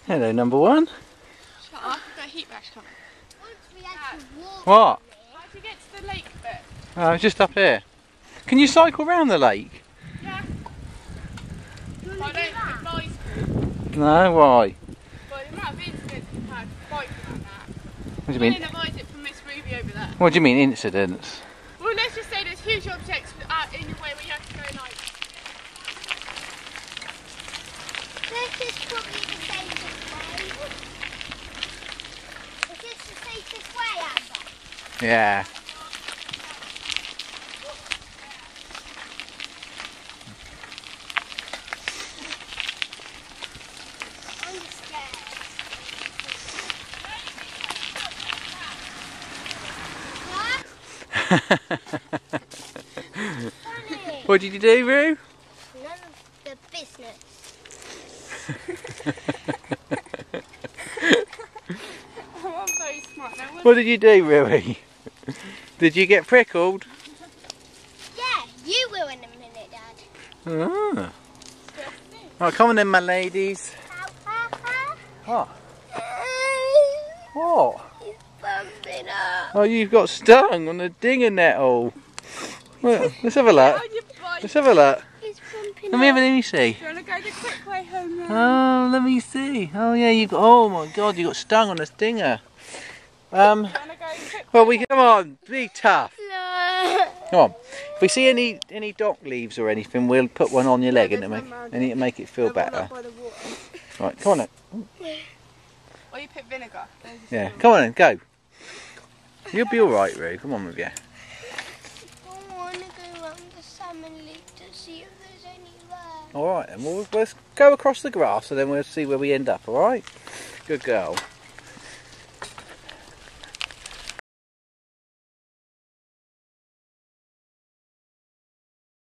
Hello, number one. Shut up, we've got a heat rash coming. What? How do you get to the lake bit? Oh, just up here. Can you cycle round the lake? Yeah. I don't advise you. No, why? But the amount of incidents we've had biking like that. What do you mean? I didn't advise it from Miss Ruby over there. What do you mean, incidents? Well, let's just say there's huge objects in your way where you have to go like... This is probably the safest way. Is this the safest way, Amber? Yeah. I'm scared. Funny. What did you do, Roo? None of the business. I'm very smart now. What did you do, Roo? Did you get prickled? Yeah, you will in a minute, Dad. Ah. Right, come on then, my ladies. What? What? He's bumping up. Oh, you've got stung on the dinger nettle. Well, let's have a look. Let's have a look. He's bumping Let me see. Do you want to go the quick way home now? Oh, let me see. Oh yeah, you got. Oh my God, you got stung on a stinger. Well, come on, be tough. No. Come on. If we see any dock leaves or anything, we'll put one on your leg and it'll make it feel better. Right, come on then. Or you put vinegar. Yeah, come on then, go. You'll be all right, Roo. Come on with you. I want to go around the Salmon Leap to see if there's any there. All right, then. Well, let's go across the grass and then we'll see where we end up. All right. Good girl.